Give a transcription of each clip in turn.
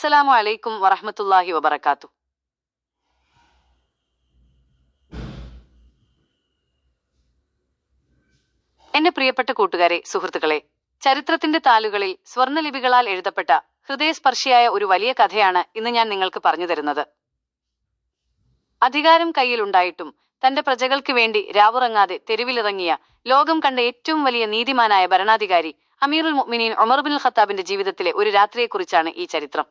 അസ്സലാമു അലൈക്കും വറഹ്മത്തുള്ളാഹി വബറകാതുഹു. എന്റെ പ്രിയപ്പെട്ട കൂട്ടുകാരെ, സുഹൃത്തുക്കളെ, ചരിത്രത്തിന്റെ താളുകളിൽ സ്വർണ്ണലിപികളാൽ എഴുതപ്പെട്ട ഹൃദയസ്പർശിയായ ഒരു വലിയ കഥയാണ് ഇന്ന് ഞാൻ നിങ്ങൾക്ക് പറഞ്ഞു തരുന്നത്. അധികാരം കയ്യിലുണ്ടായിട്ടും തന്റെ പ്രജകൾക്ക് വേണ്ടി രാവുറങ്ങാതെ തെരുവിലിറങ്ങിയ ലോകം കണ്ട ഏറ്റവും വലിയ നീതിമാനായ ഭരണാധികാരി അമീറുൽ മുഅ്മിനീൻ ഉമർ ഇബ്നുൽ ഖത്താബിന്റെ ജീവിതത്തിലെ ഒരു രാത്രിയെക്കുറിച്ചാണ് ഈ ചരിത്രം.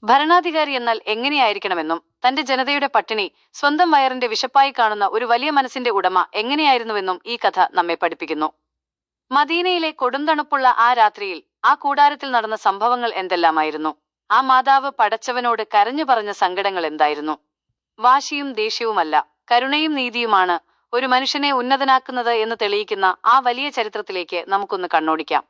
ഭരണാധികാരി എന്നാൽ എങ്ങനെയായിരിക്കണമെന്നും തന്റെ ജനതയുടെ പട്ടിണി സ്വന്തം വയറിന്റെ വിശപ്പായി കാണുന്ന ഒരു വലിയ മനസ്സിന്റെ ഉടമ എങ്ങനെയായിരുന്നുവെന്നും ഈ കഥ നമ്മെ പഠിപ്പിക്കുന്നു. മദീനയിലെ കൊടുംതണുപ്പുള്ള ആ രാത്രിയിൽ ആ കൂടാരത്തിൽ നടന്ന സംഭവങ്ങൾ എന്തെല്ലാമായിരുന്നു? ആ മാതാവ് പടച്ചവനോട് കരഞ്ഞു പറഞ്ഞ സങ്കടങ്ങൾ എന്തായിരുന്നു? വാശിയും ദേഷ്യവുമല്ല, കരുണയും നീതിയുമാണ് ഒരു മനുഷ്യനെ ഉന്നതനാക്കുന്നത് എന്ന് തെളിയിക്കുന്ന ആ വലിയ ചരിത്രത്തിലേക്ക് നമുക്കൊന്ന് കണ്ണോടിക്കാം.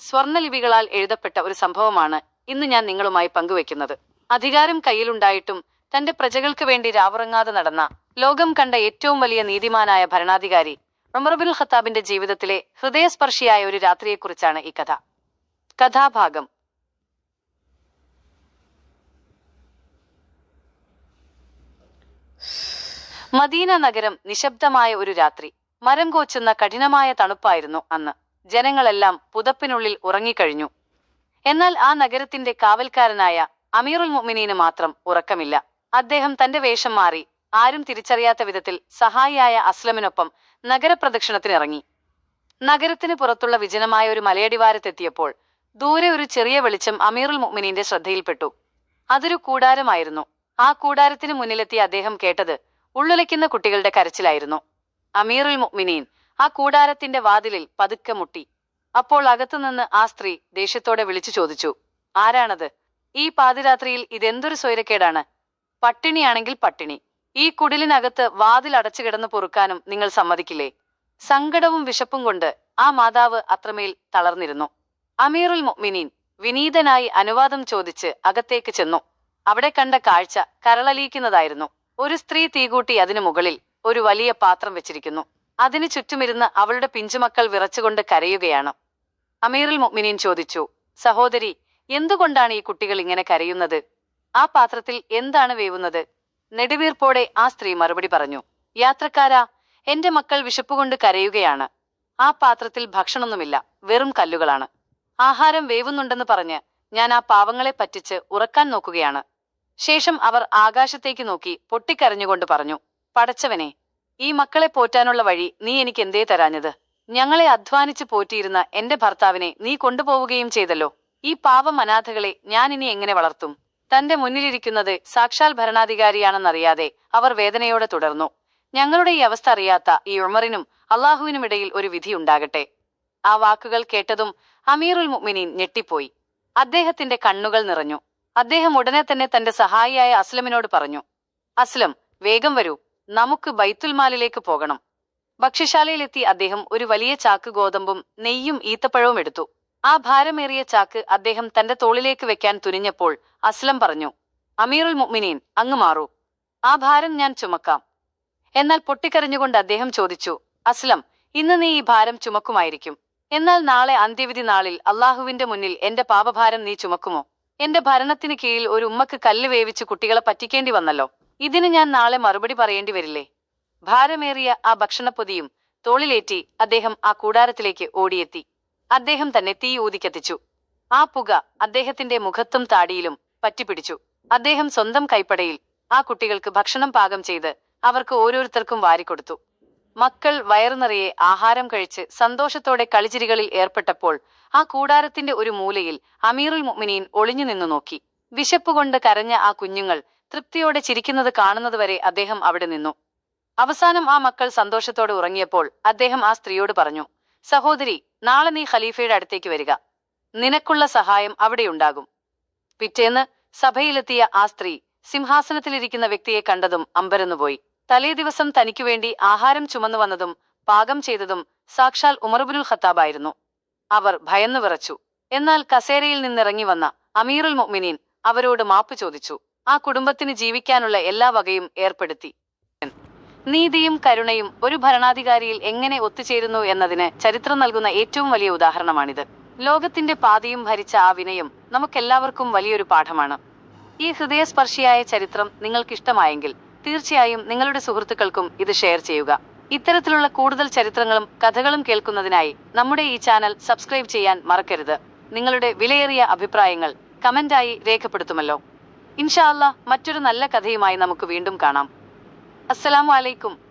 സ്വർണ്ണലിപികളാൽ എഴുതപ്പെട്ട ഒരു സംഭവമാണ് ഇന്ന് ഞാൻ നിങ്ങളുമായി പങ്കുവെക്കുന്നത്. അധികാരം കയ്യിലുണ്ടായിട്ടും തന്റെ പ്രജകൾക്ക് വേണ്ടി രാവുറങ്ങാതെ നടന്ന ലോകം കണ്ട ഏറ്റവും വലിയ നീതിമാനായ ഭരണാധികാരി ഉമർ ഇബ്നുൽ ഖത്താബിന്റെ ജീവിതത്തിലെ ഹൃദയസ്പർശിയായ ഒരു രാത്രിയെക്കുറിച്ചാണ് ഈ കഥ. കഥാഭാഗം. മദീന നഗരം നിശബ്ദമായ ഒരു രാത്രി. മരം കോച്ചുന്ന കഠിനമായ തണുപ്പായിരുന്നു അന്ന്. ജനങ്ങളെല്ലാം പുതപ്പിനുള്ളിൽ ഉറങ്ങിക്കഴിഞ്ഞു. എന്നാൽ ആ നഗരത്തിന്റെ കാവൽക്കാരനായ അമീറുൽ മുഅ്മിനീന് മാത്രം ഉറക്കമില്ല. അദ്ദേഹം തന്റെ വേഷം മാറി ആരും തിരിച്ചറിയാത്ത വിധത്തിൽ സഹായിയായ അസ്ലമിനൊപ്പം നഗരപ്രദക്ഷിണത്തിനിറങ്ങി. നഗരത്തിന് പുറത്തുള്ള വിജനമായ ഒരു മലയടിവാരത്തെത്തിയപ്പോൾ ദൂരെ ഒരു ചെറിയ വെളിച്ചം അമീറുൽ മുഅ്മിനീന്റെ ശ്രദ്ധയിൽപ്പെട്ടു. അതൊരു കൂടാരമായിരുന്നു. ആ കൂടാരത്തിന് മുന്നിലെത്തിയ അദ്ദേഹം കേട്ടത് ഉള്ളുലയ്ക്കുന്ന കുട്ടികളുടെ കരച്ചിലായിരുന്നു. അമീറുൽ മുഅ്മിനീൻ ആ കൂടാരത്തിന്റെ വാതിലിൽ പതുക്കെ മുട്ടി. അപ്പോൾ അകത്തുനിന്ന് ആ സ്ത്രീ ദേഷ്യത്തോടെ വിളിച്ചു ചോദിച്ചു, ആരാണത്? ഈ പാതിരാത്രിയിൽ ഇതെന്തൊരു സ്വൈരക്കേടാണ്? പട്ടിണിയാണെങ്കിൽ പട്ടിണി. ഈ കുടിലിനകത്ത് വാതിൽ അടച്ചു കിടന്നു പൊറുക്കാനും നിങ്ങൾ സമ്മതിക്കില്ലേ? സങ്കടവും വിശപ്പും കൊണ്ട് ആ മാതാവ് അത്രമേൽ തളർന്നിരുന്നു. അമീറുൽ മുഅ്മിനീൻ വിനീതനായി അനുവാദം ചോദിച്ച് അകത്തേക്ക് ചെന്നു. അവിടെ കണ്ട കാഴ്ച കരളലിയിക്കുന്നതായിരുന്നു. ഒരു സ്ത്രീ തീകൂട്ടി അതിനു മുകളിൽ ഒരു വലിയ പാത്രം വെച്ചിരിക്കുന്നു. അതിനു ചുറ്റുമിരുന്ന് അവളുടെ പിഞ്ചുമക്കൾ വിറച്ചുകൊണ്ട് കരയുകയാണ്. അമീറുൽ മുഅ്മിനീൻ ചോദിച്ചു, സഹോദരി, എന്തുകൊണ്ടാണ് ഈ കുട്ടികൾ ഇങ്ങനെ കരയുന്നത്? ആ പാത്രത്തിൽ എന്താണ് വേവുന്നത്? നെടുവീർപ്പോടെ ആ സ്ത്രീ മറുപടി പറഞ്ഞു, യാത്രക്കാരാ, എന്റെ മക്കൾ വിശപ്പുകൊണ്ട് കരയുകയാണ്. ആ പാത്രത്തിൽ ഭക്ഷണമൊന്നുമില്ല, വെറും കല്ലുകളാണ്. ആഹാരം വേവുന്നുണ്ടെന്ന് പറഞ്ഞ് ഞാൻ ആ പാവങ്ങളെ പറ്റിച്ച് ഉറക്കാൻ നോക്കുകയാണ്. ശേഷം അവർ ആകാശത്തേക്ക് നോക്കി പൊട്ടിക്കരഞ്ഞുകൊണ്ട് പറഞ്ഞു, പടച്ചവനെ, ഈ മക്കളെ പോറ്റാനുള്ള വഴി നീ എനിക്ക് എന്തേ തരാഞ്ഞത്? ഞങ്ങളെ അധ്വാനിച്ച് പോറ്റിയിരുന്ന എന്റെ ഭർത്താവിനെ നീ കൊണ്ടുപോവുകയും ചെയ്തല്ലോ. ഈ പാവം അനാഥകളെ ഞാൻ ഇനി എങ്ങനെ വളർത്തും? തന്റെ മുന്നിലിരിക്കുന്നത് സാക്ഷാൽ ഭരണാധികാരിയാണെന്നറിയാതെ അവർ വേദനയോടെ തുടർന്നു, ഞങ്ങളുടെ ഈ അവസ്ഥ അറിയാത്ത ഈ ഉമറിനും അള്ളാഹുവിനുമിടയിൽ ഒരു വിധി ഉണ്ടാകട്ടെ. ആ വാക്കുകൾ കേട്ടതും അമീറുൽ മുഅ്മിനീൻ ഞെട്ടിപ്പോയി. അദ്ദേഹത്തിന്റെ കണ്ണുകൾ നിറഞ്ഞു. അദ്ദേഹം ഉടനെ തന്നെ തന്റെ സഹായിയായ അസ്ലമിനോട് പറഞ്ഞു, അസ്ലം, വേഗം വരൂ, നമുക്ക് ബൈത്തുൽമാലിലേക്ക് പോകണം. ഭക്ഷ്യശാലയിലെത്തി അദ്ദേഹം ഒരു വലിയ ചാക്ക് ഗോതമ്പും നെയ്യും ഈത്തപ്പഴവും എടുത്തു. ആ ഭാരമേറിയ ചാക്ക് അദ്ദേഹം തന്റെ തോളിലേക്ക് വെക്കാൻ തുനിഞ്ഞപ്പോൾ അസ്ലം പറഞ്ഞു, അമീറുൽ മുഅ്മിനീൻ, അങ്ങ് മാറൂ, ആ ഭാരം ഞാൻ ചുമക്കാം. എന്നാൽ പൊട്ടിക്കരഞ്ഞുകൊണ്ട് അദ്ദേഹം ചോദിച്ചു, അസ്ലം, ഇന്ന് നീ ഈ ഭാരം ചുമക്കുമായിരിക്കും. എന്നാൽ നാളെ അന്ത്യവിധി നാളിൽ അള്ളാഹുവിന്റെ മുന്നിൽ എന്റെ പാപഭാരം നീ ചുമക്കുമോ? എന്റെ ഭരണത്തിന് കീഴിൽ ഒരു ഉമ്മക്ക് കല്ല് വേവിച്ച് കുട്ടികളെ പറ്റിക്കേണ്ടി വന്നല്ലോ. ഇതിന് ഞാൻ നാളെ മറുപടി പറയേണ്ടി വരില്ലേ? ഭാരമേറിയ ആ ഭക്ഷണപ്പൊതിയും തോളിലേറ്റി അദ്ദേഹം ആ കൂടാരത്തിലേക്ക് ഓടിയെത്തി. അദ്ദേഹം തന്നെ തീ ഊതിക്കത്തിച്ചു. ആ പുക അദ്ദേഹത്തിന്റെ മുഖത്തും താടിയിലും പറ്റിപ്പിടിച്ചു. അദ്ദേഹം സ്വന്തം കൈപ്പടയിൽ ആ കുട്ടികൾക്ക് ഭക്ഷണം പാകം ചെയ്ത് അവർക്ക് ഓരോരുത്തർക്കും വാരിക്കൊടുത്തു. മക്കൾ വയറുനിറയെ ആഹാരം കഴിച്ച് സന്തോഷത്തോടെ കളിച്ചിരികളിൽ ഏർപ്പെട്ടപ്പോൾ ആ കൂടാരത്തിന്റെ ഒരു മൂലയിൽ അമീറുൽ മുഅ്മിനീൻ ഒളിഞ്ഞു നിന്നു നോക്കി. വിശപ്പുകൊണ്ട് കരഞ്ഞ ആ കുഞ്ഞുങ്ങൾ തൃപ്തിയോടെ ചിരിക്കുന്നത് കാണുന്നതുവരെ അദ്ദേഹം അവിടെ നിന്നു. അവസാനം ആ മക്കൾ സന്തോഷത്തോടെ ഉറങ്ങിയപ്പോൾ അദ്ദേഹം ആ സ്ത്രീയോട് പറഞ്ഞു, സഹോദരി, നാളെ നീ ഖലീഫയുടെ അടുത്തേക്ക് വരിക. നിനക്കുള്ള സഹായം അവിടെയുണ്ടാകും. പിറ്റേന്ന് സഭയിലെത്തിയ ആ സ്ത്രീ സിംഹാസനത്തിലിരിക്കുന്ന വ്യക്തിയെ കണ്ടതും അമ്പരന്നുപോയി. തലേ ദിവസം തനിക്കു വേണ്ടി ആഹാരം ചുമന്നു വന്നതും പാകം ചെയ്തതും സാക്ഷാൽ ഉമർ ഇബ്നുൽ ഖത്താബായിരുന്നു. അവർ ഭയന്നു വിറച്ചു. എന്നാൽ കസേരയിൽ നിന്നിറങ്ങി വന്ന അമീറുൽ മുഅ്മിനീൻ അവരോട് മാപ്പ് ചോദിച്ചു. ആ കുടുംബത്തിന് ജീവിക്കാനുള്ള എല്ലാ വകയും ഏർപ്പെടുത്തി. നീതിയും കരുണയും ഒരു ഭരണാധികാരിയിൽ എങ്ങനെ ഒത്തുചേരുന്നു എന്നതിന് ചരിത്രം നൽകുന്ന ഏറ്റവും വലിയ ഉദാഹരണമാണിത്. ലോകത്തിന്റെ പാതിയും ഭരിച്ച ആ വിനയം നമുക്കെല്ലാവർക്കും വലിയൊരു പാഠമാണ്. ഈ ഹൃദയസ്പർശിയായ ചരിത്രം നിങ്ങൾക്കിഷ്ടമായെങ്കിൽ തീർച്ചയായും നിങ്ങളുടെ സുഹൃത്തുക്കൾക്കും ഇത് ഷെയർ ചെയ്യുക. ഇത്തരത്തിലുള്ള കൂടുതൽ ചരിത്രങ്ങളും കഥകളും കേൾക്കുന്നതിനായി നമ്മുടെ ഈ ചാനൽ സബ്സ്ക്രൈബ് ചെയ്യാൻ മറക്കരുത്. നിങ്ങളുടെ വിലയേറിയ അഭിപ്രായങ്ങൾ കമന്റായി രേഖപ്പെടുത്തുമല്ലോ. ഇൻഷാ അല്ലാഹ് മറ്റൊരു നല്ല കഥയുമായി നമുക്ക് വീണ്ടും കാണാം. അസ്സലാമു അലൈക്കും.